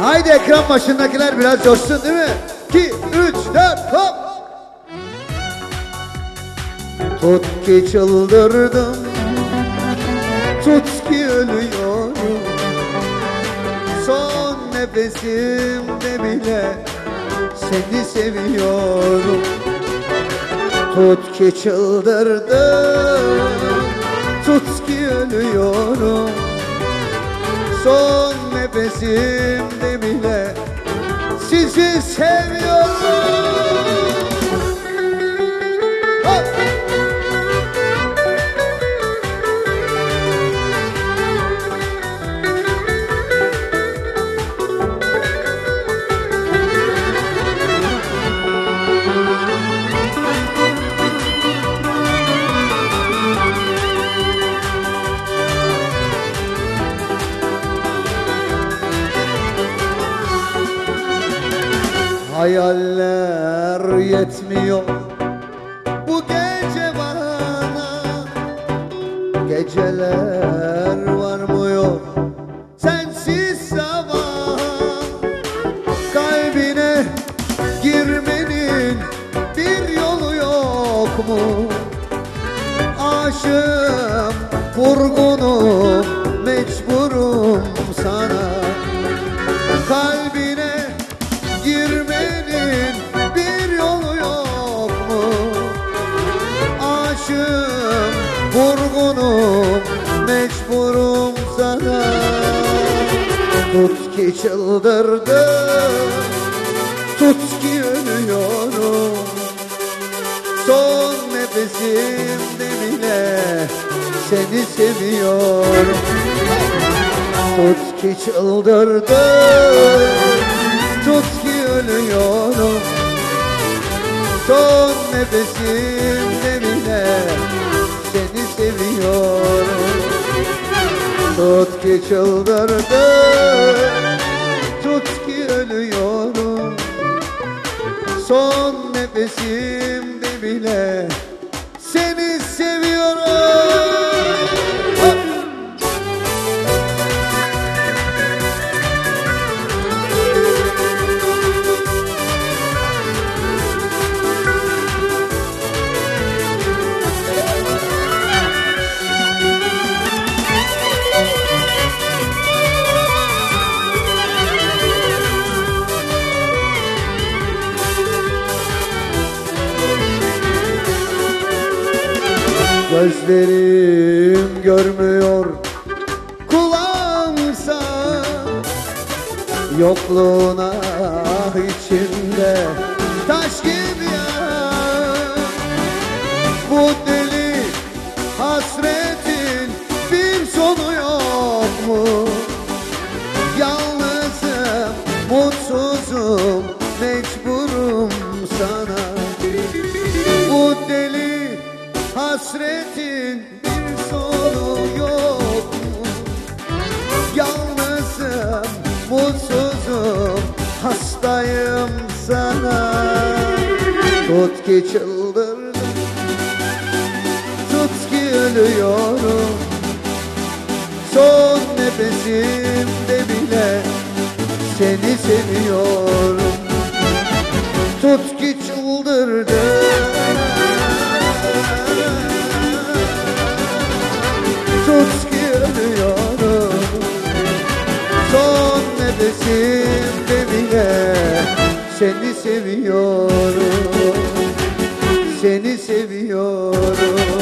Haydi ekran başındakiler biraz coşsun değil mi? 2, 3, 4 hop. Tut ki çıldırdım, tut ki ölüyorum, son nefesimde bile seni seviyorum. Tut ki çıldırdım, tut ki ölüyorum, son nefesimde bile sizi seviyorum. Hayaller yetmiyor bu gece bana, geceler varmıyor sensiz sabah. Kalbine girmenin bir yolu yok mu? Aşığım, vurgunum, mecburum sana. Kalbine girmenin bir yolu yok mu? Aşığım, vurgunum, mecburum sana. Tut ki çıldırdım, tut ki ölüyorum, son nefesimde bile seni seviyorum. Tut ki çıldırdım, tut ki ölüyorum, son nefesimde bile seni seviyorum. Tut ki çıldırdım, tut ki ölüyorum, son nefesimde bile seni seviyorum. Gözlerim görmüyor, kulağımsa yokluğuna içimde taş gibi ya. Bu deli hasretin bir sonu yok mu? Yalnızım, mutsuzum, mecburum sana. Bu deli hasretin bir sonu yok mu? Yalnızım, mutsuzum, hastayım sana. Tut ki çıldırdım, tut ki ölüyorum, son nefesimde bile seni seviyorum. Tut ki çıldırdım, tut ki ölüyorum, son nefesimde bile seni seviyorum, seni seviyorum.